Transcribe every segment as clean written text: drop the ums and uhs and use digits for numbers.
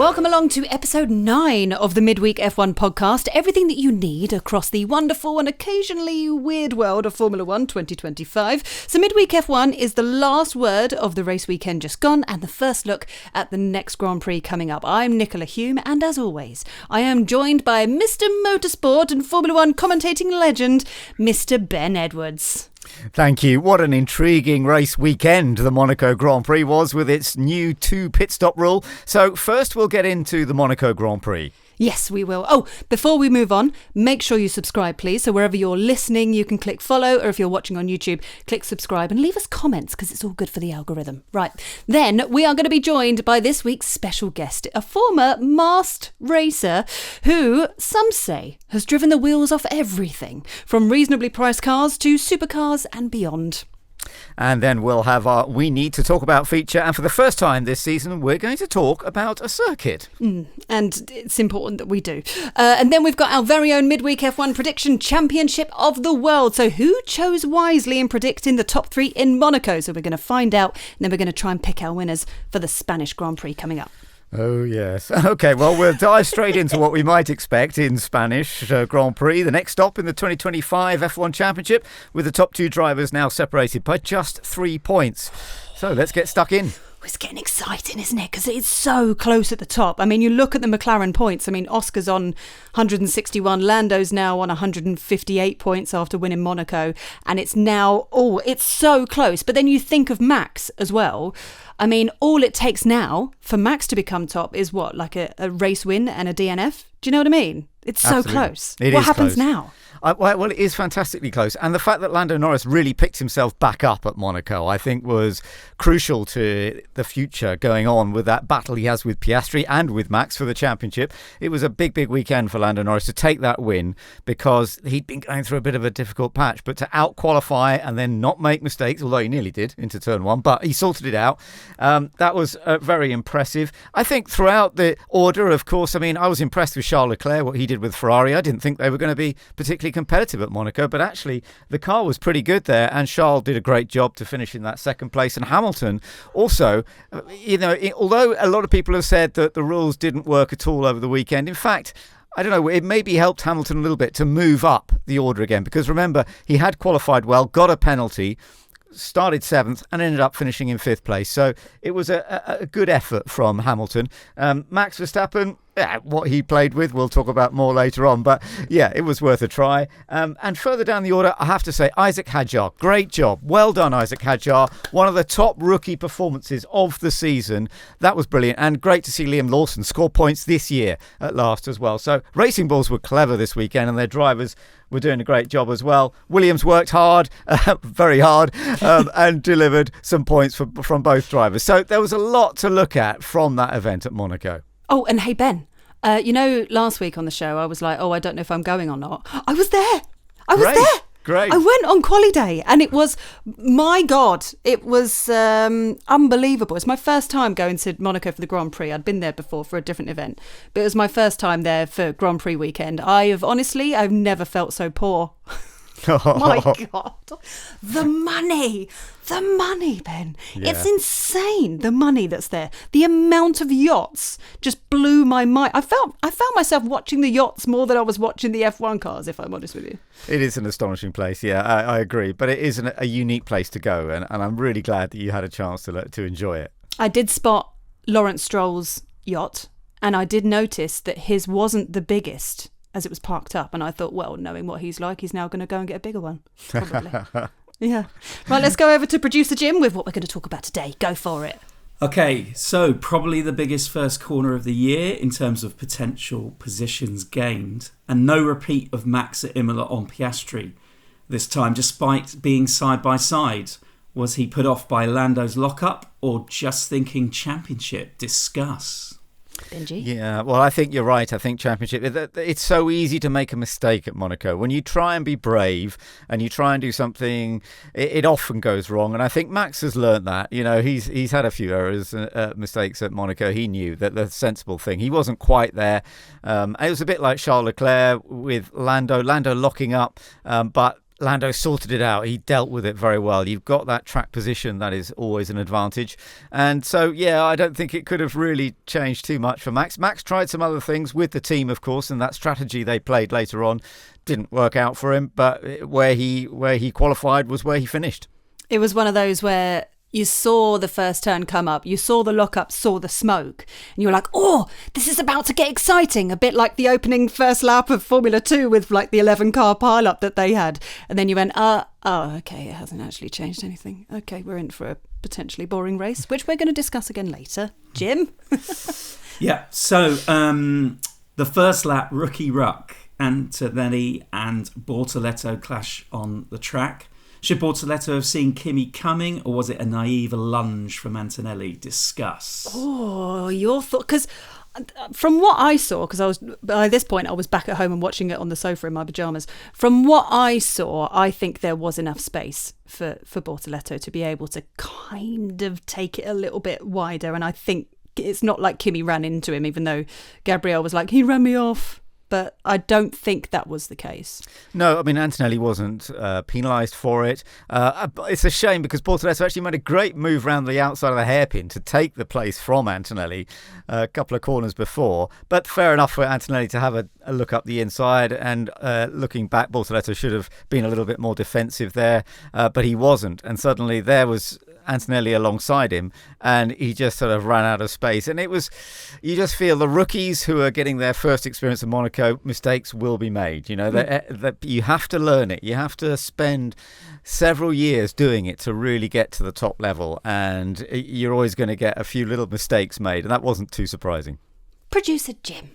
Welcome along to episode 9 of the Midweek F1 podcast. Everything that you need across the wonderful and occasionally weird world of Formula 1 2025. So Midweek F1 is the last word of the race weekend just gone and the first look at the next Grand Prix coming up. I'm NIcola Hume, and as always, I am joined by Mr. Motorsport and Formula 1 commentating legend, Mr. Ben Edwards. Thank you. What an intriguing race weekend the Monaco Grand Prix was with its new 2 pit stop rule. So first we'll get into the Monaco Grand Prix. Yes, we will. Oh, before we move on, make sure you subscribe, please. So wherever you're listening, you can click follow, or if you're watching on YouTube, click subscribe and leave us comments because it's all good for the algorithm. Right. Then we are going to be joined by this week's special guest, a former masked racer who, some say, has driven the wheels off everything from reasonably priced cars to supercars and beyond. And then we'll have our We Need to Talk About feature. And for the first time this season, we're going to talk about a circuit. And it's important that we do. And then we've got our very own Midweek F1 Prediction Championship of the World. So who chose wisely in predicting the top 3 in Monaco? So we're going to find out, and then we're going to try and pick our winners for the Spanish Grand Prix coming up. Oh, yes. OK, well, we'll dive straight into what we might expect in Spanish Grand Prix. The next stop in the 2025 F1 Championship, with the top 2 drivers now separated by just 3 points. So let's get stuck in. It's getting exciting, isn't it? Because it's so close at the top. I mean, you look at the McLaren points. I mean, Oscar's on 161. Lando's now on 158 points after winning Monaco. And it's now, it's so close. But then you think of Max as well. I mean, all it takes now for Max to become top is what? Like a race win and a DNF? Do you know what I mean? It's so Absolutely. Close. It what is happens close. now? Well, it is fantastically close. And the fact that Lando Norris really picked himself back up at Monaco, I think, was crucial to the future going on with that battle he has with Piastri and with Max for the championship. It was a big, big weekend for Lando Norris to take that win because he'd been going through a bit of a difficult patch. But to out-qualify and then not make mistakes, although he nearly did into turn 1, but he sorted it out. That was very impressive. I think throughout the order, of course, I mean, I was impressed with Charles Leclerc, what he did with Ferrari. I didn't think they were going to be particularly competitive at Monaco, but actually the car was pretty good there, and Charles did a great job to finish in that second place. And Hamilton also, although a lot of people have said that the rules didn't work at all over the weekend, in fact, I don't know, it maybe helped Hamilton a little bit to move up the order again, because remember, he had qualified well, got a penalty, started 7th and ended up finishing in 5th place. So it was a good effort from Hamilton. Max Verstappen, what he played with, we'll talk about more later on. But yeah, it was worth a try. And further down the order, I have to say, Isaac Hadjar, great job. Well done, Isaac Hadjar. One of the top rookie performances of the season. That was brilliant. And great to see Liam Lawson score points this year at last as well. So Racing Bulls were clever this weekend, and their drivers were doing a great job as well. Williams worked hard, very hard, and delivered some points from both drivers. So there was a lot to look at from that event at Monaco. Oh, and hey, Ben, last week on the show, I was like, I don't know if I'm going or not. I was there. Great. I went on quali day, and it was, my God, it was unbelievable. It's my first time going to Monaco for the Grand Prix. I'd been there before for a different event, but it was my first time there for Grand Prix weekend. I've never felt so poor. My God, the money, Ben. Yeah. It's insane, the money that's there. The amount of yachts just blew my mind. I found myself watching the yachts more than I was watching the F1 cars, if I'm honest with you. It is an astonishing place, yeah, I agree. But it is a unique place to go, and I'm really glad that you had a chance to enjoy it. I did spot Lawrence Stroll's yacht, and I did notice that his wasn't the biggest as it was parked up, and I thought, well, knowing what he's like, he's now going to go and get a bigger one, probably. Yeah. Right, let's go over to producer Jim with what we're going to talk about today. Go for it. Okay, so probably the biggest first corner of the year in terms of potential positions gained, and no repeat of Max at Imola on Piastri this time, despite being side by side. Was he put off by Lando's lockup, or just thinking championship? Discuss. Benji? Yeah, well, I think you're right. I think championship, it's so easy to make a mistake at Monaco. When you try and be brave and you try and do something, it often goes wrong. And I think Max has learnt that. You know, he's had a few errors, mistakes at Monaco. He knew that the sensible thing. He wasn't quite there. It was a bit like Charles Leclerc with Lando locking up, but Lando sorted it out. He dealt with it very well. You've got that track position. That is always an advantage. And so, yeah, I don't think it could have really changed too much for Max. Max tried some other things with the team, of course, and that strategy they played later on didn't work out for him. But where he qualified was where he finished. It was one of those where you saw the first turn come up, you saw the lockup, saw the smoke, and you were like, oh, this is about to get exciting. A bit like the opening first lap of Formula 2 with like the 11-car pile-up that they had. And then you went, okay, it hasn't actually changed anything. Okay, we're in for a potentially boring race, which we're going to discuss again later. Jim? Yeah, so the first lap, rookie ruck, Antonelli and Bortoleto clash on the track. Should Bortoleto have seen Kimi coming, or was it a naive lunge from Antonelli? Discuss. Oh, your thought? Because from what I saw, because by this point I was back at home and watching it on the sofa in my pyjamas. From what I saw, I think there was enough space for Bortoleto to be able to kind of take it a little bit wider. And I think it's not like Kimi ran into him, even though Gabriel was like, he ran me off. But I don't think that was the case. No, I mean, Antonelli wasn't penalised for it. It's a shame because Bortoleto actually made a great move around the outside of the hairpin to take the place from Antonelli a couple of corners before. But fair enough for Antonelli to have a look up the inside. And looking back, Bortoleto should have been a little bit more defensive there. But he wasn't. And suddenly there was Antonelli alongside him, and he just sort of ran out of space. And it was, you just feel the rookies who are getting their first experience in Monaco, mistakes will be made. You know, you have to learn it. You have to spend several years doing it to really get to the top level, and you're always going to get a few little mistakes made, and that wasn't too surprising. Producer Jim.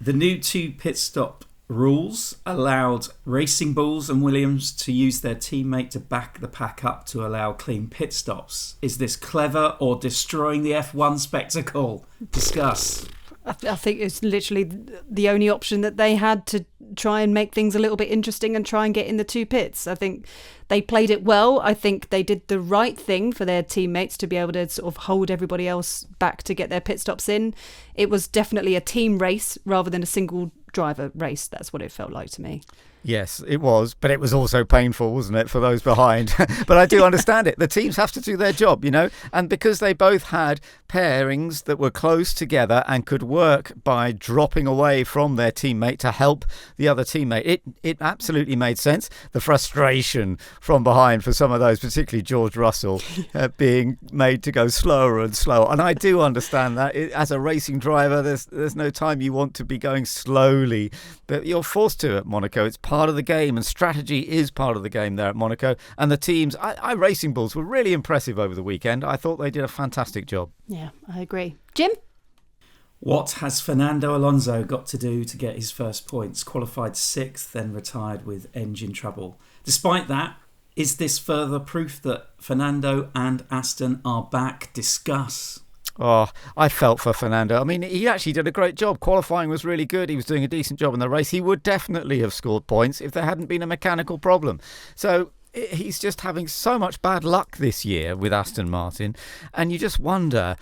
The new 2 pit stop rules allowed Racing Bulls and Williams to use their teammate to back the pack up to allow clean pit stops. Is this clever or destroying the F1 spectacle? Discuss. I think it's literally the only option that they had to try and make things a little bit interesting and try and get in the 2 pits. I think they played it well. I think they did the right thing for their teammates to be able to sort of hold everybody else back to get their pit stops in. It was definitely a team race rather than a single driver race. That's what it felt like to me. Yes, it was, but it was also painful, wasn't it, for those behind? But I do understand it. The teams have to do their job, you know, and because they both had pairings that were close together and could work by dropping away from their teammate to help the other teammate, it absolutely made sense. The frustration from behind for some of those, particularly George Russell, being made to go slower and slower. And I do understand that. As a racing driver, there's no time you want to be going slowly, but you're forced to at Monaco. It's part of the game, and strategy is part of the game there at Monaco. And the teams, Racing Bulls were really impressive over the weekend. I thought they did a fantastic job. Yeah, I agree. Jim? What has Fernando Alonso got to do to get his first points? Qualified 6th, then retired with engine trouble. Despite that, is this further proof that Fernando and Aston are back? Discuss. Oh, I felt for Fernando. I mean, he actually did a great job. Qualifying was really good. He was doing a decent job in the race. He would definitely have scored points if there hadn't been a mechanical problem. So he's just having so much bad luck this year with Aston Martin. And you just wonder,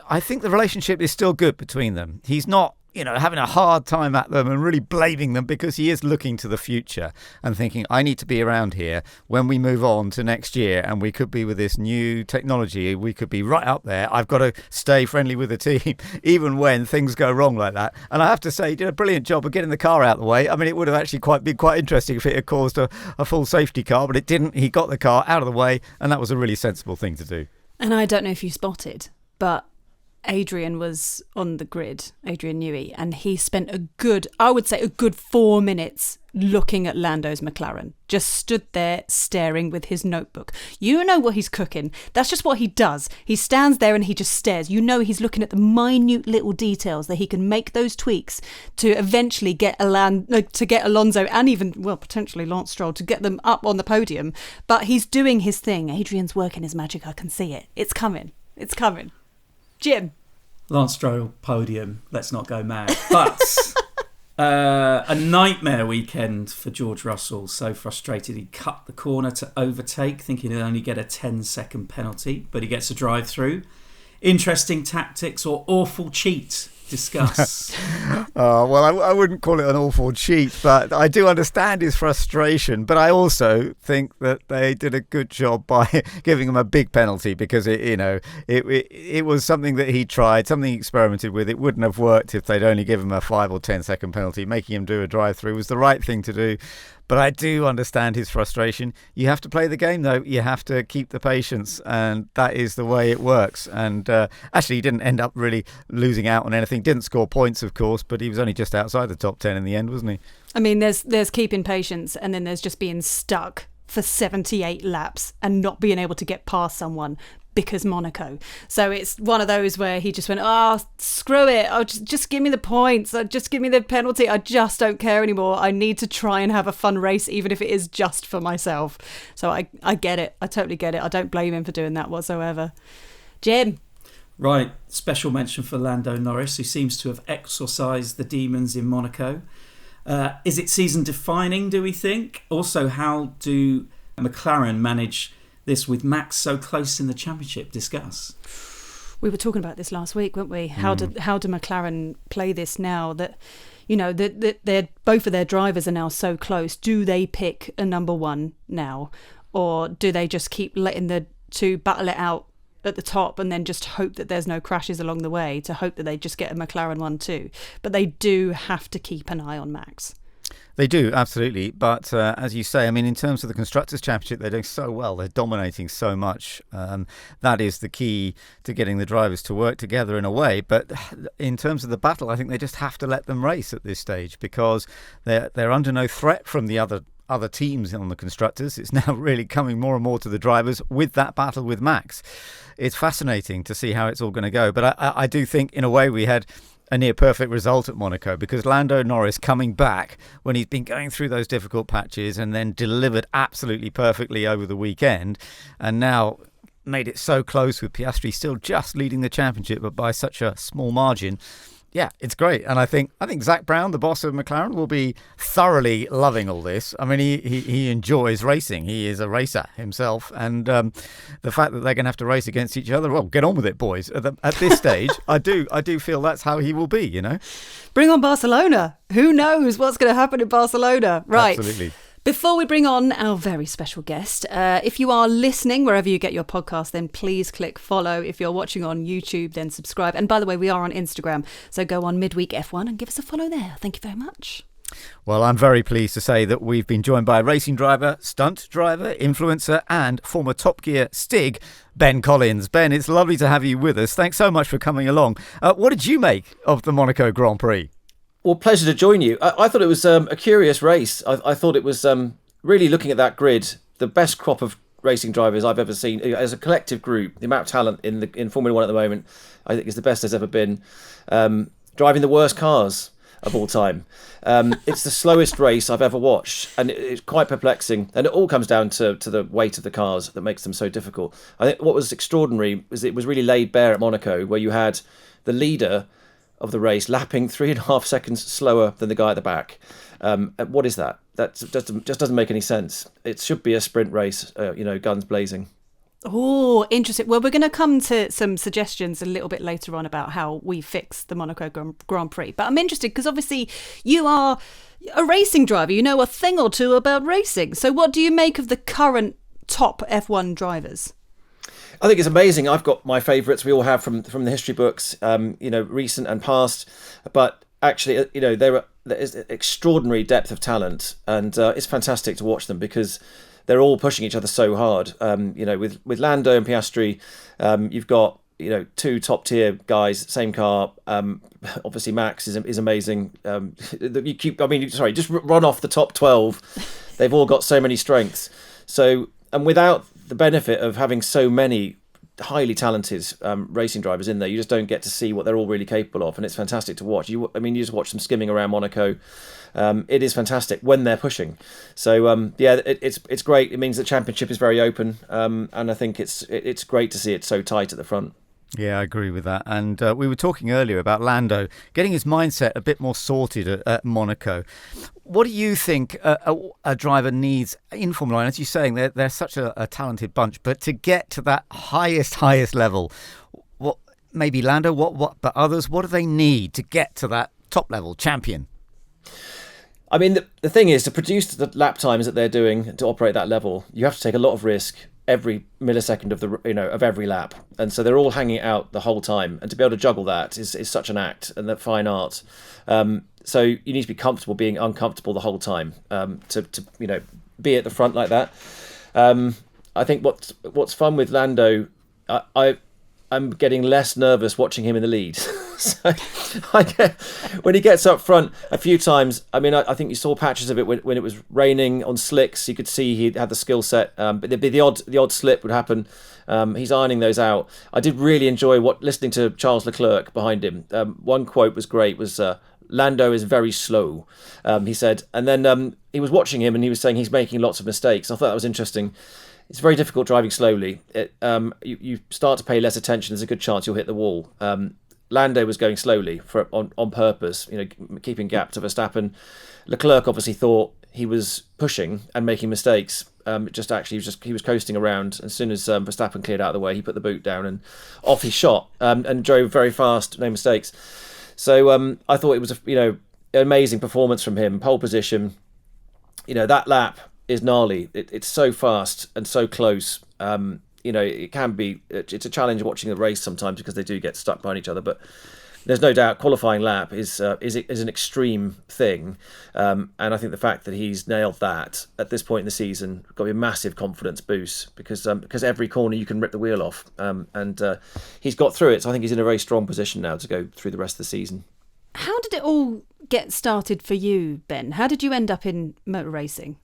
I think the relationship is still good between them. He's not, having a hard time at them and really blaming them, because he is looking to the future and thinking, I need to be around here when we move on to next year, and we could be with this new technology, we could be right up there. I've got to stay friendly with the team, even when things go wrong like that. And I have to say, he did a brilliant job of getting the car out of the way. I mean, it would have actually been quite interesting if it had caused a full safety car, but it didn't. He got the car out of the way, and that was a really sensible thing to do. And I don't know if you spotted, but Adrian was on the grid, Adrian Newey, and he spent a good 4 minutes looking at Lando's McLaren. Just stood there staring with his notebook. You know what he's cooking. That's just what he does. He stands there and he just stares. You know he's looking at the minute little details that he can make those tweaks to eventually get Alonso and even, potentially Lance Stroll, to get them up on the podium. But he's doing his thing. Adrian's working his magic. I can see it. It's coming. It's coming. Jim. Lance Stroll podium. Let's not go mad. But a nightmare weekend for George Russell. So frustrated he cut the corner to overtake, thinking he'd only get a 10-second penalty, but he gets a drive-through. Interesting tactics or awful cheat? Discuss. Well, I wouldn't call it an awful cheat, but I do understand his frustration. But I also think that they did a good job by giving him a big penalty, because it was something that he tried, something he experimented with. It wouldn't have worked if they'd only given him a 5 or 10 second penalty. Making him do a drive-through was the right thing to do. But I do understand his frustration. You have to play the game, though. You have to keep the patience, and that is the way it works. And actually, he didn't end up really losing out on anything. Didn't score points, of course, but he was only just outside the top 10 in the end, wasn't he? I mean, there's keeping patience, and then there's just being stuck for 78 laps and not being able to get past someone because Monaco. So it's one of those where he just went, screw it. Just give me the points. Just give me the penalty. I just don't care anymore. I need to try and have a fun race, even if it is just for myself. So I get it. I totally get it. I don't blame him for doing that whatsoever. Jim. Right. Special mention for Lando Norris, who seems to have exorcised the demons in Monaco. Is it season defining, do we think? Also, how do McLaren manage this with Max so close in the championship? Discuss. We were talking about this last week, weren't we? How do McLaren play this now that, that they're both of their drivers are now so close? Do they pick a number one now, or do they just keep letting the two battle it out at the top and then just hope that there's no crashes along the way, to hope that they just get a McLaren 1-2? But they do have to keep an eye on Max. They do, absolutely. But as you say, I mean, in terms of the Constructors' Championship, they're doing so well. They're dominating so much. That is the key to getting the drivers to work together in a way. But in terms of the battle, I think they just have to let them race at this stage, because they're under no threat from the other teams on the Constructors. It's now really coming more and more to the drivers with that battle with Max. It's fascinating to see how it's all going to go. But I do think, in a way, we had a near perfect result at Monaco, because Lando Norris coming back when he's been going through those difficult patches and then delivered absolutely perfectly over the weekend, and now made it so close with Piastri still just leading the championship, but by such a small margin. Yeah, it's great. And I think Zak Brown, the boss of McLaren, will be thoroughly loving all this. I mean, he enjoys racing. He is a racer himself. And the fact that they're going to have to race against each other, well, get on with it, boys. At this stage, I do feel that's how he will be, Bring on Barcelona. Who knows what's going to happen in Barcelona? Right. Absolutely. Before we bring on our very special guest, if you are listening wherever you get your podcast, then please click follow. If you're watching on YouTube, then subscribe. And by the way, we are on Instagram, so go on Midweek F1 and give us a follow there. Thank you very much. Well, I'm very pleased to say that we've been joined by racing driver, stunt driver, influencer and former Top Gear Stig, Ben Collins. Ben, it's lovely to have you with us. Thanks so much for coming along. What did you make of the Monaco Grand Prix? Well, pleasure to join you. I thought it was a curious race. I thought it was really, looking at that grid, the best crop of racing drivers I've ever seen. As a collective group, the amount of talent in Formula One at the moment, I think, is the best there's ever been. Driving the worst cars of all time. It's the slowest race I've ever watched, and it's quite perplexing. And it all comes down to the weight of the cars that makes them so difficult. I think what was extraordinary was it was really laid bare at Monaco, where you had the leader of the race lapping 3.5 seconds slower than the guy at the back. What is that? That just doesn't make any sense. It should be a sprint race, guns blazing. Oh, interesting. Well, we're going to come to some suggestions a little bit later on about how we fix the Monaco Grand Prix. But I'm interested because obviously you are a racing driver. You know a thing or two about racing. So what do you make of the current top F1 drivers? I think it's amazing. I've got my favourites. We all have from the history books, recent and past. But actually, there is extraordinary depth of talent, and it's fantastic to watch them because they're all pushing each other so hard. With Lando and Piastri, you've got two top tier guys, same car. Obviously, Max is amazing. Just run off the top 12. They've all got so many strengths. So, and without the benefit of having so many highly talented racing drivers in there, you just don't get to see what they're all really capable of, and it's fantastic to watch. You just watch them skimming around Monaco. It is fantastic when they're pushing. So it's great. It means the championship is very open, and I think it's great to see it so tight at the front. Yeah, I agree with that. And we were talking earlier about Lando getting his mindset a bit more sorted at Monaco. What do you think a driver needs in Formula 1? As you're saying, they're such a talented bunch, but to get to that highest level, what maybe Lando, but others, what do they need to get to that top level champion? I mean, the thing is, to produce the lap times that they're doing to operate that level, you have to take a lot of risk every millisecond of every lap, and so they're all hanging out the whole time. And to be able to juggle that is such an act and that fine art. So you need to be comfortable being uncomfortable the whole time to be at the front like that. I think what's fun with Lando, I'm getting less nervous watching him in the lead. So when he gets up front a few times, I mean, I think you saw patches of it when it was raining on slicks. You could see he had the skill set, but the odd slip would happen. He's ironing those out. I did really enjoy listening to Charles Leclerc behind him. One quote was great. Was Lando is very slow, he said, and then he was watching him and he was saying he's making lots of mistakes. I thought that was interesting. It's very difficult driving slowly. You start to pay less attention. There's a good chance you'll hit the wall. Lando was going slowly on purpose, keeping gap to Verstappen. Leclerc obviously thought he was pushing and making mistakes. He was coasting around. As soon as Verstappen cleared out of the way, he put the boot down and off he shot and drove very fast, no mistakes. So I thought it was an amazing performance from him. Pole position. That lap is gnarly. It's so fast and so close. It can be. It's a challenge watching the race sometimes because they do get stuck behind each other. But there's no doubt qualifying lap is an extreme thing, and I think the fact that he's nailed that at this point in the season got to be a massive confidence boost because every corner you can rip the wheel off, and he's got through it. So I think he's in a very strong position now to go through the rest of the season. How did it all get started for you, Ben? How did you end up in motor racing?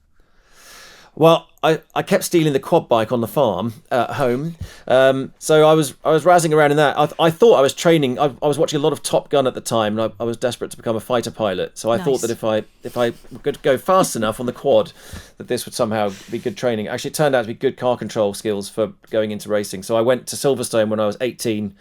Well, I kept stealing the quad bike on the farm at home, so I was razzing around in that. I thought I was training. I was watching a lot of Top Gun at the time, and I was desperate to become a fighter pilot. So I thought that if I could go fast enough on the quad, that this would somehow be good training. Actually, it turned out to be good car control skills for going into racing. So I went to Silverstone when I was 18.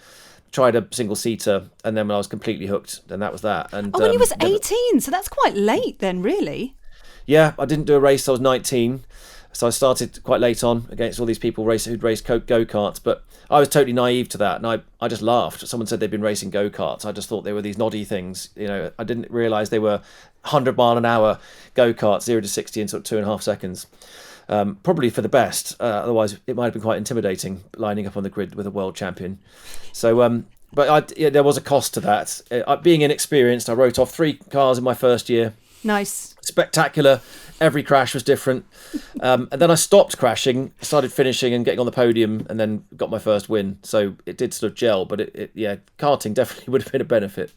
Tried a single seater, and then when I was completely hooked, and that was that. And when you was 18, so that's quite late then, really. Yeah, I didn't do a race. I was 19, so I started quite late on against all these people who'd raced go-karts. But I was totally naive to that, and I just laughed. Someone said they'd been racing go-karts. I just thought they were these noddy things. I didn't realise they were 100-mile-an-hour go-karts, 0 to 60 in sort of 2.5 seconds. Probably for the best. Otherwise, it might have been quite intimidating lining up on the grid with a world champion. So, there was a cost to that. Being inexperienced, I wrote off 3 cars in my first year. Nice. Spectacular. Every crash was different. And then I stopped crashing, started finishing and getting on the podium, and then got my first win. So it did sort of gel, but karting definitely would have been a benefit.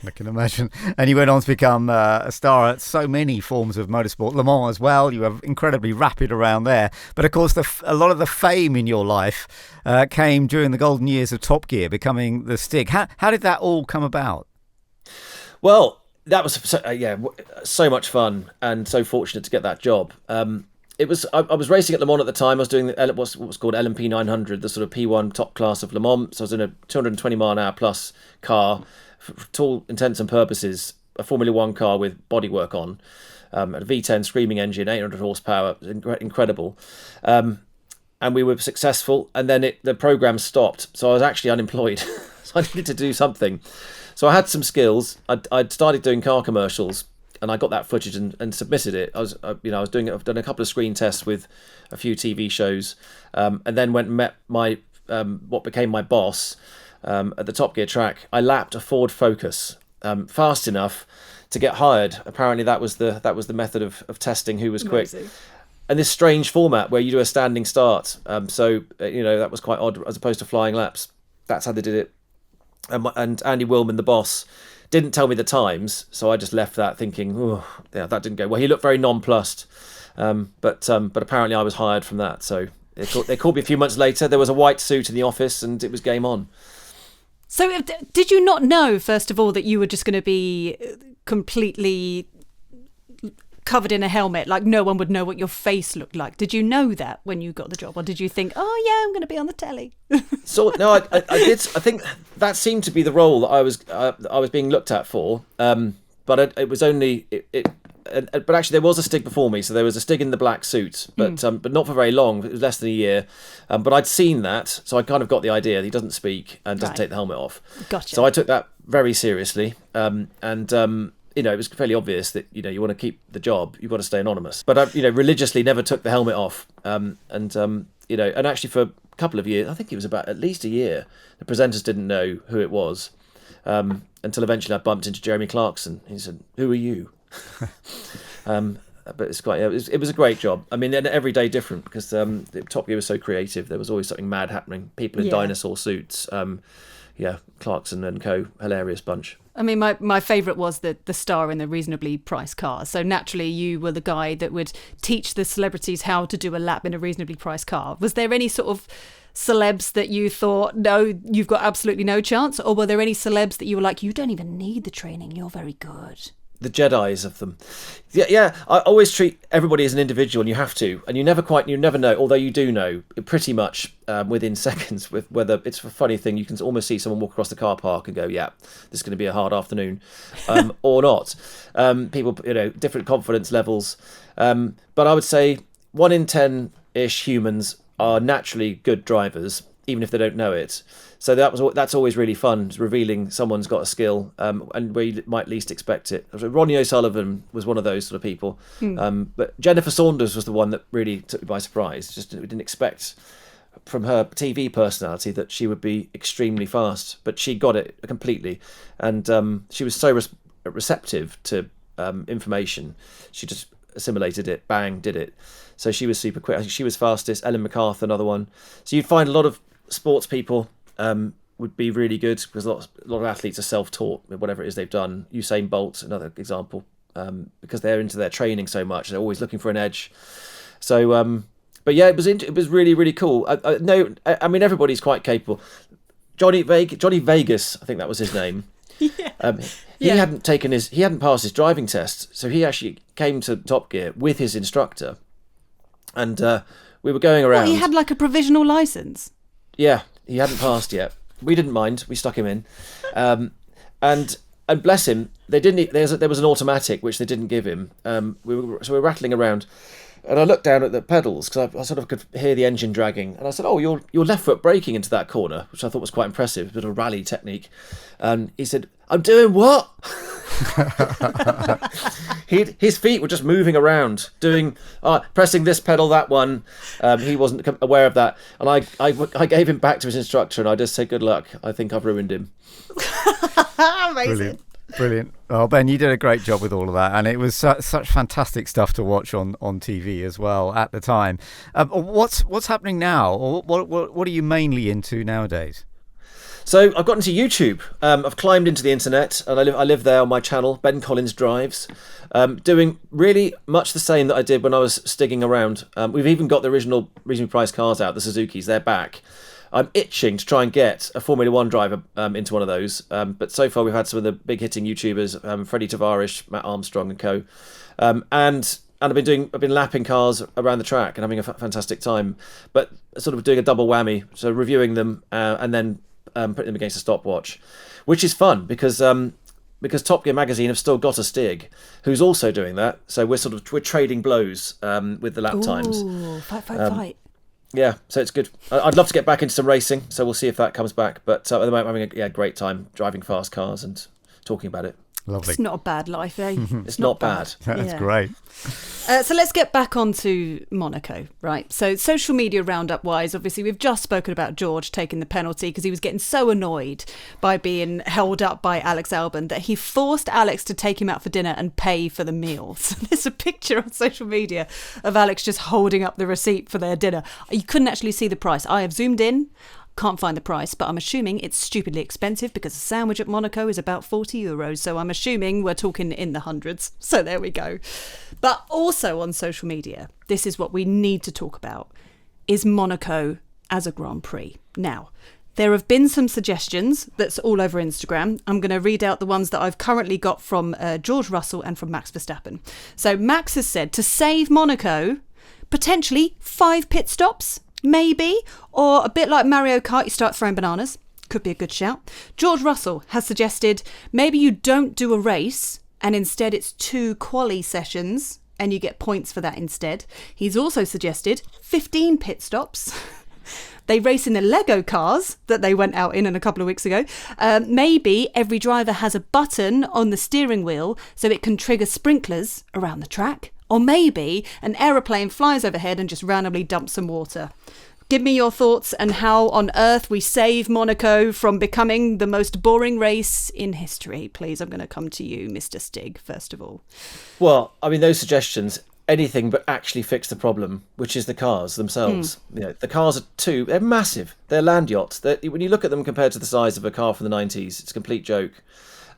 I can imagine. And you went on to become a star at so many forms of motorsport. Le Mans as well. You were incredibly rapid around there. But of course, a lot of the fame in your life came during the golden years of Top Gear, becoming the Stig. How did that all come about? Well, that was so much fun and so fortunate to get that job. I was racing at Le Mans at the time. I was doing what's called LMP 900, the sort of P1 top class of Le Mans. So I was in a 220 mile an hour plus car. To all intents and purposes, a Formula One car with bodywork on, a V10 screaming engine, 800 horsepower, incredible. And we were successful, and then the program stopped. So I was actually unemployed. So I needed to do something. So I had some skills. I'd started doing car commercials, and I got that footage and submitted it. I've done a couple of screen tests with a few TV shows, and then went and met my what became my boss. At the Top Gear track, I lapped a Ford Focus fast enough to get hired. Apparently, that was the method of testing who was quick. Amazing. And this strange format where you do a standing start. So that was quite odd as opposed to flying laps. That's how they did it. And Andy Willman, the boss, didn't tell me the times, so I just left that thinking, oh, yeah, that didn't go well. He looked very nonplussed, but apparently I was hired from that. So they called me a few months later. There was a white suit in the office, and it was game on. So did you not know, first of all, that you were just going to be completely covered in a helmet, like no one would know what your face looked like? Did you know that when you got the job, or did you think, oh yeah, I'm going to be on the telly? So no, I did. I think that seemed to be the role that I was being looked at for. But it was only but actually there was a Stig before me, so there was a Stig in the black suit, but not for very long. It was less than a year, but I'd seen that, so I kind of got the idea that he doesn't speak and doesn't take the helmet off. Gotcha. So I took that very seriously, it was fairly obvious that you want to keep the job, you've got to stay anonymous. But I religiously never took the helmet off, and actually for a couple of years, I think it was about at least a year, the presenters didn't know who it was, until eventually I bumped into Jeremy Clarkson. He said, "Who are you?" But it's quite. It was a great job. I mean, every day different, because the Top Gear was so creative. There was always something mad happening. People in dinosaur suits. Clarkson and co, hilarious bunch. I mean, my favourite was the star in the reasonably priced car. So naturally, you were the guy that would teach the celebrities how to do a lap in a reasonably priced car. Was there any sort of celebs that you thought, no, you've got absolutely no chance? Or were there any celebs that you were like, you don't even need the training, you're very good? The Jedis of them. Yeah. I always treat everybody as an individual, and you have to. And you never know, although you do know pretty much within seconds with whether it's a funny thing. You can almost see someone walk across the car park and go, yeah, this is going to be a hard afternoon, or not. People, different confidence levels. But I would say 1 in 10-ish humans are naturally good drivers, even if they don't know it. So that's always really fun, revealing someone's got a skill, and where you might least expect it. Ronnie O'Sullivan was one of those sort of people, but Jennifer Saunders was the one that really took me by surprise. Just we didn't expect from her TV personality that she would be extremely fast, but she got it completely, and she was so receptive to information. She just assimilated it, bang, did it. So she was super quick. I think she was fastest. Ellen MacArthur, another one. So you'd find a lot of sports people would be really good, because a lot of athletes are self-taught, whatever it is they've done. Usain Bolt, another example, because they're into their training so much, they're always looking for an edge. So, but yeah, it was really, really cool. I mean, everybody's quite capable. Johnny Vegas, I think that was his name. He hadn't passed his driving test, so he actually came to Top Gear with his instructor, and we were going around. He had like a provisional license. Yeah, he hadn't passed yet. We didn't mind. We stuck him in, and bless him, they didn't. There was an automatic which they didn't give him. We were rattling around, and I looked down at the pedals because I sort of could hear the engine dragging, and I said, "Oh, you're left foot braking into that corner," which I thought was quite impressive, a bit of rally technique. And he said, "I'm doing what?" His feet were just moving around, doing pressing this pedal, that one. He wasn't aware of that, and I gave him back to his instructor, and I just said, "Good luck. I think I've ruined him." Amazing. Brilliant. Oh, Ben, you did a great job with all of that, and it was such fantastic stuff to watch on TV as well at the time. What's happening now? Or what are you mainly into nowadays? So I've gotten to YouTube. I've climbed into the internet, and I live there on my channel, Ben Collins Drives, doing really much the same that I did when I was stigging around. We've even got the original reasonably priced cars out, the Suzukis. They're back. I'm itching to try and get a Formula One driver into one of those, but so far we've had some of the big hitting YouTubers, Freddie Tavares, Matt Armstrong and co, and I've been lapping cars around the track and having a fantastic time, but sort of doing a double whammy, so reviewing them and then putting them against a stopwatch, which is fun because Top Gear magazine have still got a Stig who's also doing that, so we're trading blows with the lap times. Ooh, fight. Yeah, so it's good. I'd love to get back into some racing, so we'll see if that comes back. But at the moment, I'm having a great time driving fast cars and talking about it. Lovely. It's not a bad life, eh? It's not bad. That's great. So let's get back onto Monaco, right? So social media roundup wise, obviously we've just spoken about George taking the penalty because he was getting so annoyed by being held up by Alex Albon that he forced Alex to take him out for dinner and pay for the meal. So there's a picture on social media of Alex just holding up the receipt for their dinner. You couldn't actually see the price. I have zoomed in. Can't find the price, but I'm assuming it's stupidly expensive because a sandwich at Monaco is about €40. So I'm assuming we're talking in the hundreds. So there we go. But also on social media, this is what we need to talk about, is Monaco as a Grand Prix. Now, there have been some suggestions that's all over Instagram. I'm going to read out the ones that I've currently got from George Russell and from Max Verstappen. So Max has said to save Monaco, potentially 5 pit stops. Maybe, or a bit like Mario Kart, you start throwing bananas. Could be a good shout. George Russell has suggested maybe you don't do a race and instead it's 2 quali sessions and you get points for that instead. He's also suggested 15 pit stops. They race in the Lego cars that they went out in a couple of weeks ago. Maybe every driver has a button on the steering wheel so it can trigger sprinklers around the track. Or maybe an aeroplane flies overhead and just randomly dumps some water. Give me your thoughts and how on earth we save Monaco from becoming the most boring race in history. Please, I'm going to come to you, Mr. Stig, first of all. Well, I mean, those suggestions, anything but actually fix the problem, which is the cars themselves. The cars they're massive. They're land yachts. When you look at them compared to the size of a car from the 90s, it's a complete joke.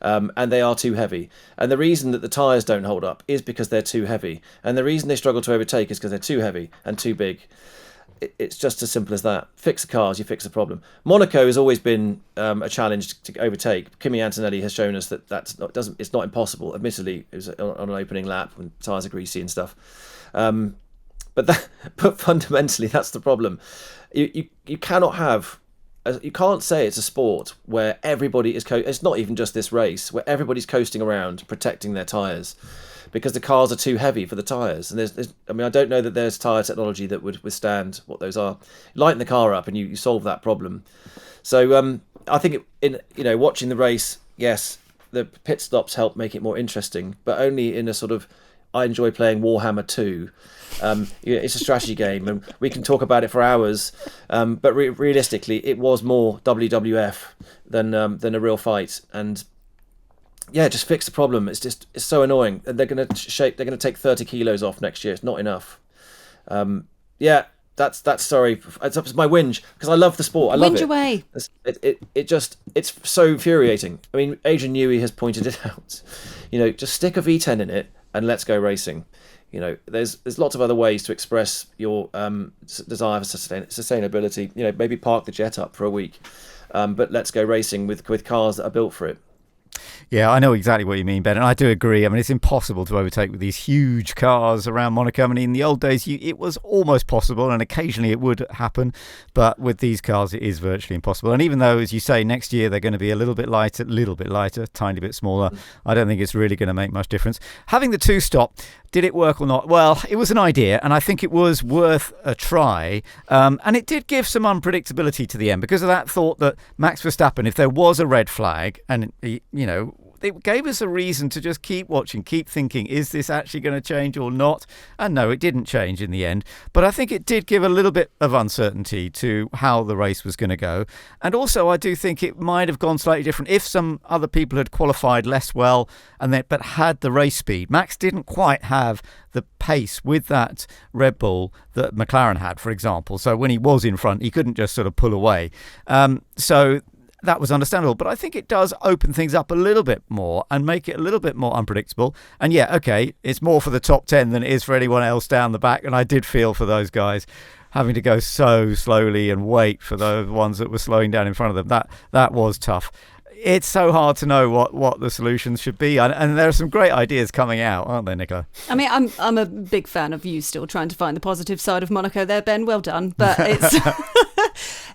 And they are too heavy. And the reason that the tyres don't hold up is because they're too heavy. And the reason they struggle to overtake is because they're too heavy and too big. It's just as simple as that. Fix the cars, you fix the problem. Monaco has always been a challenge to overtake. Kimi Antonelli has shown us that it's not impossible. Admittedly, it was on an opening lap when tyres are greasy and stuff. But fundamentally, that's the problem. You cannot have. You can't say it's a sport where everybody is. It's not even just this race where everybody's coasting around protecting their tyres, because the cars are too heavy for the tyres. And I don't know that there's tyre technology that would withstand what those are. Lighten the car up and you solve that problem. So I think watching the race, yes, the pit stops help make it more interesting, but only in a sort of, I enjoy playing Warhammer 2. It's a strategy game and we can talk about it for hours, but realistically it was more WWF than a real fight. And yeah, just fix the problem. It's so annoying. And they're going to take 30 kilos off next year. It's not enough. That's sorry. It's my whinge because I love the sport. I love it. Away. It's so infuriating. I mean, Adrian Newey has pointed it out. Just stick a V10 in it and let's go racing. There's lots of other ways to express your desire for sustainability. Maybe park the jet up for a week, but let's go racing with cars that are built for it. Yeah, I know exactly what you mean, Ben, and I do agree. I mean, it's impossible to overtake with these huge cars around Monaco. I mean, in the old days, it was almost possible, and occasionally it would happen, but with these cars, it is virtually impossible. And even though, as you say, next year they're going to be a little bit lighter, tiny bit smaller, I don't think it's really going to make much difference. Having the two-stop, did it work or not? Well, it was an idea, and I think it was worth a try. And it did give some unpredictability to the end because of that thought that Max Verstappen, if there was a red flag, and it gave us a reason to just keep watching, keep thinking, is this actually going to change or not? And no, it didn't change in the end. But I think it did give a little bit of uncertainty to how the race was going to go. And also, I do think it might have gone slightly different if some other people had qualified less well but had the race speed. Max didn't quite have the pace with that Red Bull that McLaren had, for example. So when he was in front, he couldn't just sort of pull away. So that was understandable, but I think it does open things up a little bit more and make it a little bit more unpredictable. And yeah, okay, it's more for the top 10 than it is for anyone else down the back. And I did feel for those guys having to go so slowly and wait for the ones that were slowing down in front of them. That was tough. It's so hard to know what the solutions should be, and there are some great ideas coming out, aren't there, Nicola? I mean, I'm a big fan of you still trying to find the positive side of Monaco there, Ben. Well done, but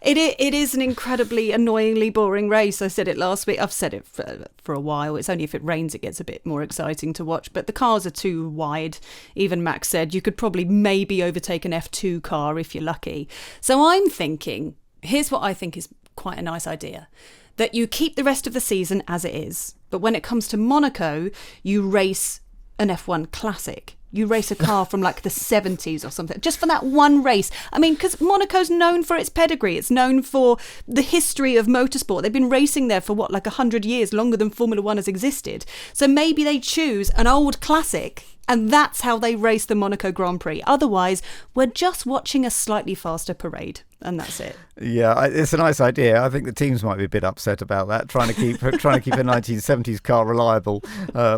it is an incredibly annoyingly boring race. I said it last week. I've said it for a while. It's only if it rains it gets a bit more exciting to watch. But the cars are too wide. Even Max said you could probably maybe overtake an F2 car if you're lucky. So I'm thinking, here's what I think is quite a nice idea. That you keep the rest of the season as it is. But when it comes to Monaco, you race an F1 classic. You race a car from like the 70s or something, just for that one race. I mean, because Monaco's known for its pedigree. It's known for the history of motorsport. They've been racing there for 100 years, longer than Formula One has existed. So maybe they choose an old classic and that's how they race the Monaco Grand Prix. Otherwise, we're just watching a slightly faster parade. And that's it. Yeah, it's a nice idea. I think the teams might be a bit upset about that, trying to keep a 1970s car reliable,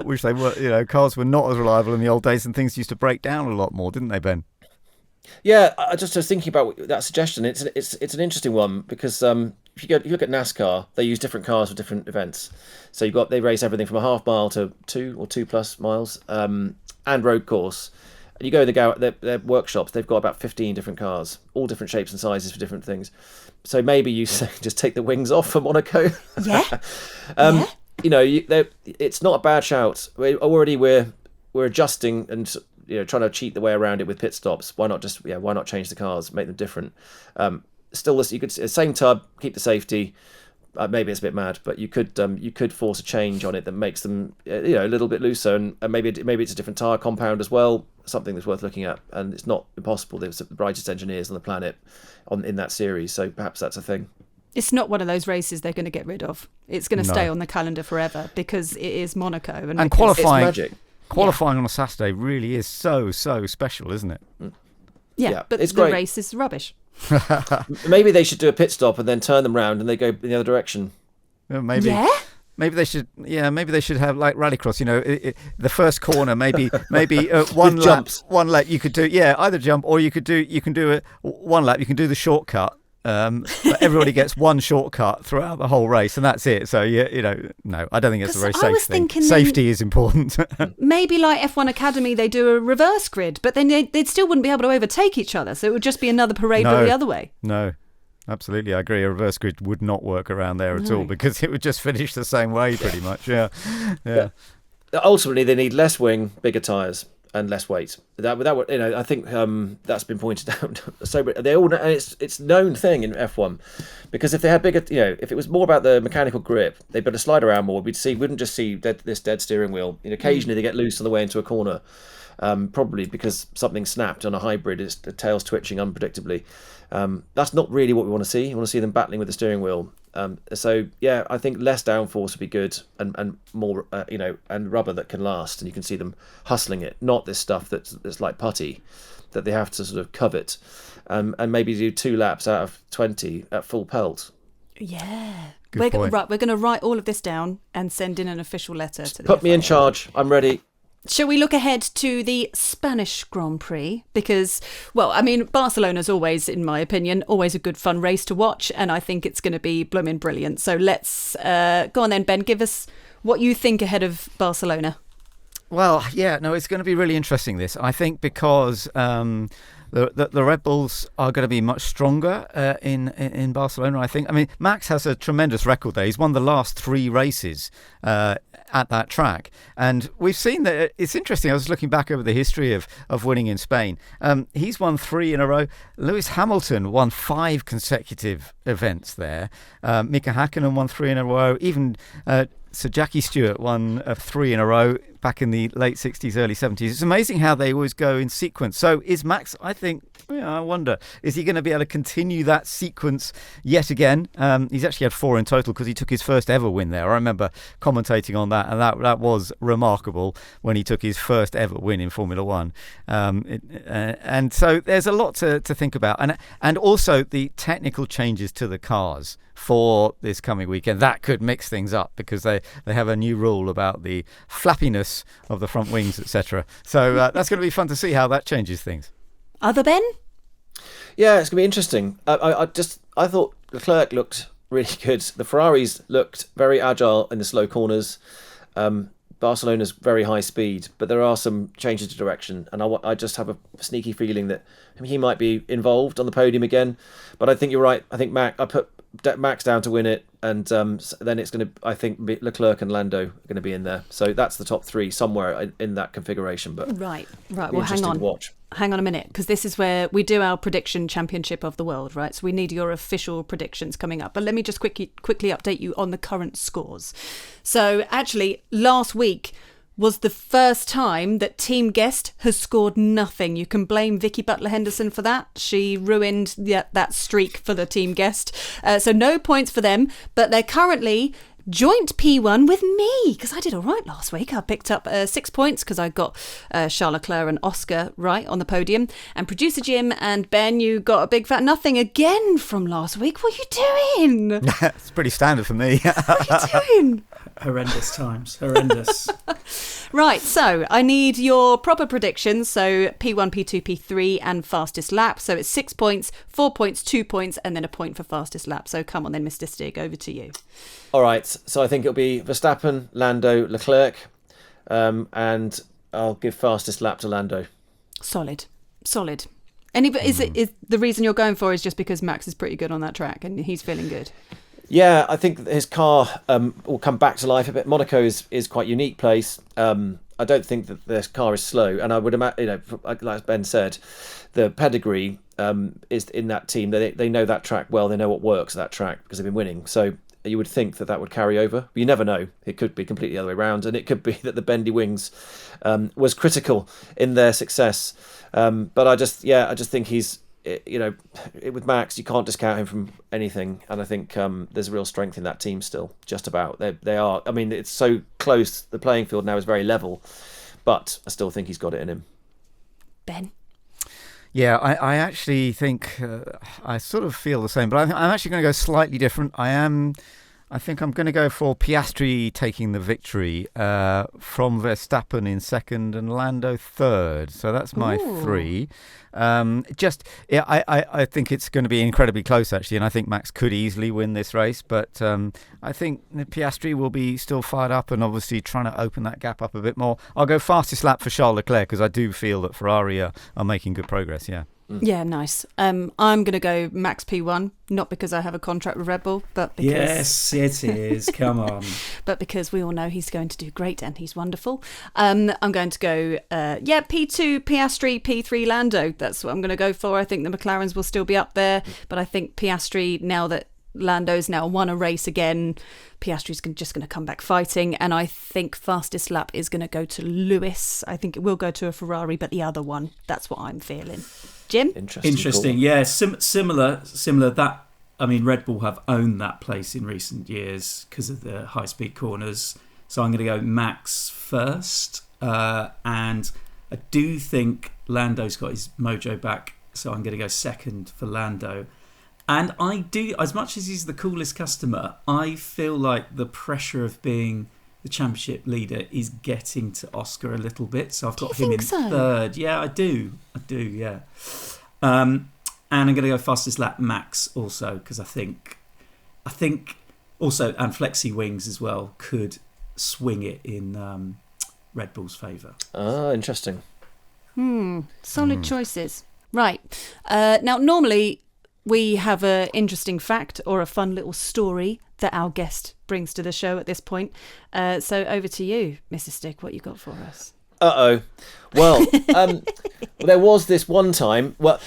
which they were. Cars were not as reliable in the old days, and things used to break down a lot more, didn't they, Ben? Yeah, I just was thinking about that suggestion. It's an interesting one because if you look at NASCAR, they use different cars for different events. So they race everything from a half mile to 2 or 2+ miles, and road course. And you go to their workshops, they've got about 15 different cars, all different shapes and sizes for different things. So maybe you just take the wings off for Monaco. Yeah. It's not a bad shout. We're adjusting and trying to cheat the way around it with pit stops. Why not change the cars, make them different? still this, you could same tub, keep the safety. Maybe it's a bit mad, but you could force a change on it that makes them a little bit looser, and maybe it's a different tyre compound as well. Something that's worth looking at, and it's not impossible. There's the brightest engineers on the planet in that series, so perhaps that's a thing. It's not one of those races they're going to get rid of. It's going to stay on the calendar forever because it is Monaco, and qualifying. It's magic. Qualifying on a Saturday really is so special, isn't it? Yeah, but it's the great. race is rubbish. Maybe they should do a pit stop and then turn them round and they go in the other direction. Maybe they should. Yeah, maybe they should have like rallycross. The first corner, maybe one lap. Jumps. One lap you could do. Yeah, either jump or you can do one lap. You can do the shortcut. But everybody gets one shortcut throughout the whole race, and that's it. So no, I don't think it's a very safe thing. Safety is important. Maybe like F1 Academy, they do a reverse grid, but then they still wouldn't be able to overtake each other. So it would just be another parade but the other way. No, absolutely, I agree. A reverse grid would not work around there at all because it would just finish the same way, pretty much. Yeah. Ultimately, they need less wing, bigger tyres, and less weight. That I think that's been pointed out. So they all, and it's known thing in F1, because if they had bigger, if it was more about the mechanical grip, they'd better slide around more. Wouldn't just see this dead steering wheel. Occasionally they get loose on the way into a corner, probably because something snapped on a hybrid. It's the tail's twitching unpredictably. That's not really what we want to see. You want to see them battling with the steering wheel. I think less downforce would be good, and more, and rubber that can last, and you can see them hustling it. Not this stuff that's like putty, that they have to sort of covet, and maybe do 2 laps out of 20 at full pelt. Yeah, Good point. We're going to write all of this down and send in an official letter to the Put me in FIA. charge. I'm ready. Shall we look ahead to the Spanish Grand Prix? Because, Barcelona's always, in my opinion, always a good fun race to watch, and I think it's going to be blooming brilliant. So let's go on then, Ben. Give us what you think ahead of Barcelona. Well, it's going to be really interesting, this. I think because the Red Bulls are going to be much stronger in Barcelona, I think. Max has a tremendous record there. He's won the last 3 races at that track, and we've seen that. It's interesting. I was looking back over the history of winning in Spain. He's won 3 in a row. Lewis Hamilton won 5 consecutive events there. Mika Hakkinen won 3 in a row. Even Sir Jackie Stewart won 3 in a row back in the late 60s, early 70s. It's amazing how they always go in sequence. So is Max, I think, I wonder, is he going to be able to continue that sequence yet again? He's actually had 4 in total because he took his first ever win there. I remember commentating on that, and that was remarkable when he took his first ever win in Formula One. And so there's a lot to think about. And also the technical changes to the cars for this coming weekend. That could mix things up because they have a new rule about the flappiness of the front wings, etc. So that's going to be fun to see how that changes things. Other Ben? Yeah, it's going to be interesting. I thought Leclerc looked really good. The Ferraris looked very agile in the slow corners. Barcelona's very high speed, but there are some changes to direction, and I just have a sneaky feeling that he might be involved on the podium again. But I think you're right. I think I put Max down to win it, and then it's going to, I think, Leclerc and Lando are going to be in there. So that's the top 3 somewhere in that configuration. But right. Well, hang on. To watch. Hang on a minute, because this is where we do our prediction championship of the world, right? So we need your official predictions coming up. But let me just quickly update you on the current scores. So actually, last week was the first time that Team Guest has scored nothing. You can blame Vicky Butler-Henderson for that. She ruined that streak for the Team Guest. So no points for them, but they're currently joint P1 with me, because I did all right last week. I picked up 6 points because I got Charles Leclerc and Oscar right on the podium. And producer Jim and Ben, you got a big fat nothing again from last week. What are you doing? It's pretty standard for me. What are you doing? Horrendous times. Horrendous. Right, so I need your proper predictions. So P1, P2, P3 and fastest lap. So it's 6 points, 4 points, 2 points, and then a point for fastest lap. So come on then, Mr. Stig, over to you. All right, so I think it'll be Verstappen, Lando, Leclerc, and I'll give fastest lap to Lando. Solid. Is the reason you're going for is just because Max is pretty good on that track and he's feeling good? Yeah, I think his car will come back to life a bit. Monaco is quite a unique place. I don't think that this car is slow, and I would imagine, like Ben said, the pedigree is in that team. They know that track well. They know what works at that track because they've been winning. So you would think that would carry over. But you never know. It could be completely the other way around, and it could be that the bendy wings was critical in their success. But I just think he's, with Max, you can't discount him from anything, and I think there's real strength in that team still. Just about they are. I mean, it's so close. The playing field now is very level, but I still think he's got it in him. Ben. Yeah, I actually think I sort of feel the same, but I'm actually going to go slightly different. I think I'm going to go for Piastri taking the victory from Verstappen in second and Lando third. So that's my three. I think it's going to be incredibly close, actually, and I think Max could easily win this race. But I think Piastri will be still fired up and obviously trying to open that gap up a bit more. I'll go fastest lap for Charles Leclerc because I do feel that Ferrari are making good progress, yeah. Yeah, nice. I'm going to go Max P1, not because I have a contract with Red Bull, but because... Yes, it is. Come on. But because we all know he's going to do great and he's wonderful. I'm going to go, P2, Piastri, P3, Lando. That's what I'm going to go for. I think the McLarens will still be up there, but I think Piastri, now that Lando's now won a race again, Piastri's just going to come back fighting, and I think fastest lap is going to go to Lewis. I think it will go to a Ferrari, but the other one, that's what I'm feeling. Jim? Interesting. Cool. Yeah, similar. That, I mean, Red Bull have owned that place in recent years because of the high-speed corners. So I'm going to go Max first, and I do think Lando's got his mojo back, so I'm going to go second for Lando. And I do, as much as he's the coolest customer, I feel like the pressure of being the championship leader is getting to Oscar a little bit. So I've got him in third. Yeah, I do, yeah. And I'm going to go fastest lap Max also, because I think also, and Flexi Wings as well, could swing it in Red Bull's favour. Ah, interesting. Solid choices. Right. Now, normally we have an interesting fact or a fun little story that our guest brings to the show at this point. So over to you, Mrs. Stig. What you got for us? Well, there was this one time. Well,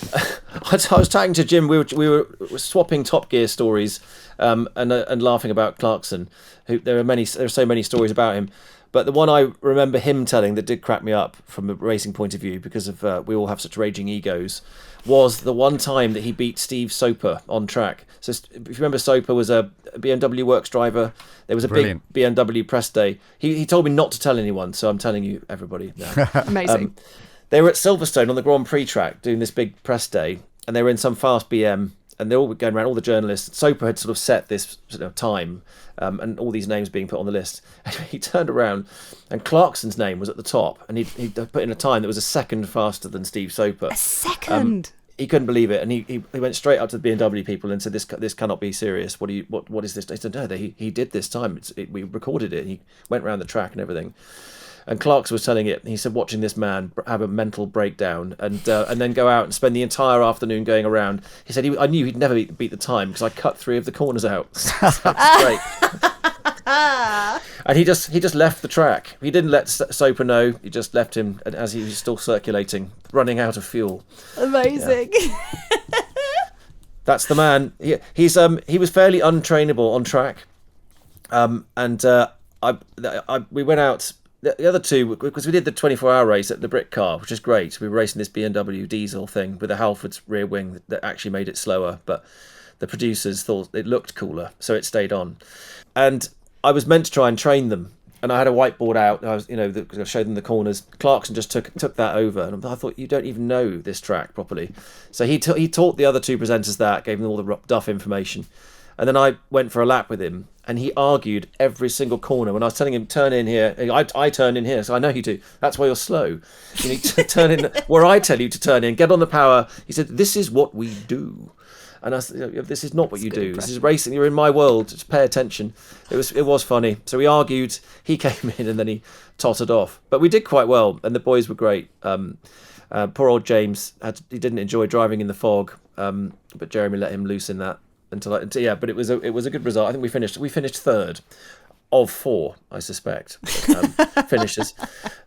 I was talking to Jim. We were swapping Top Gear stories, and laughing about Clarkson. There are so many stories about him. But the one I remember him telling that did crack me up from a racing point of view, because of we all have such raging egos, was the one time that he beat Steve Soper on track. So if you remember, Soper was a BMW Works driver. There was a big BMW press day. He told me not to tell anyone, so I'm telling you, everybody now. Amazing. They were at Silverstone on the Grand Prix track doing this big press day, and they were in some fast BM, and they all were going around, all the journalists. Soper had sort of set this sort of time, and all these names being put on the list. He turned around, and Clarkson's name was at the top, and he put in a time that was a second faster than Steve Soper. A second? He couldn't believe it, and he went straight up to the BMW people and said, "This cannot be serious. What is this?" They said, "No, he did this time. We recorded it. He went around the track and everything." And Clarkson was telling it. He said, watching this man have a mental breakdown and then go out and spend the entire afternoon going around. He said, I knew he'd never beat the time because I cut 3 of the corners out. That's great. And he just left the track. He didn't let Soper know. He just left him as he was still circulating, running out of fuel. Amazing. Yeah. That's the man. He was fairly untrainable on track. We went out. The other two, because we did the 24-hour race at the Brick Car, which is great. We were racing this BMW diesel thing with a Halfords rear wing that actually made it slower, but the producers thought it looked cooler, so it stayed on. And I was meant to try and train them, and I had a whiteboard out. I showed them the corners. Clarkson just took that over, and I thought, you don't even know this track properly. So he taught the other two presenters that, gave them all the duff information. And then I went for a lap with him, and he argued every single corner. When I was telling him, turn in here, I turn in here, so I know you do. That's why you're slow. You need to turn in where I tell you to turn in. Get on the power. He said, this is what we do. And I said, this is not what you do. This is racing. You're in my world. Just pay attention. It was funny. So we argued. He came in, and then he tottered off. But we did quite well, and the boys were great. Poor old James, he didn't enjoy driving in the fog, but Jeremy let him loose in that. But it was a good result. I think we finished third of 4, I suspect, finishes.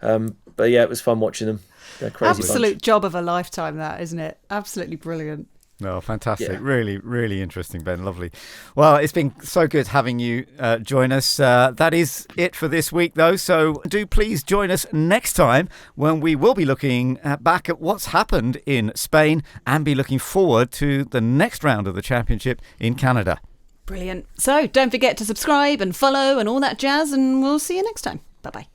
But yeah, it was fun watching them. They're a crazy Absolute bunch. job of a lifetime, that, isn't it? Absolutely brilliant. No, fantastic. Yeah. Really, really interesting, Ben. Lovely. Well, it's been so good having you join us. That is it for this week, though. So do please join us next time when we will be looking back at what's happened in Spain and be looking forward to the next round of the championship in Canada. Brilliant. So don't forget to subscribe and follow and all that jazz, and we'll see you next time. Bye-bye.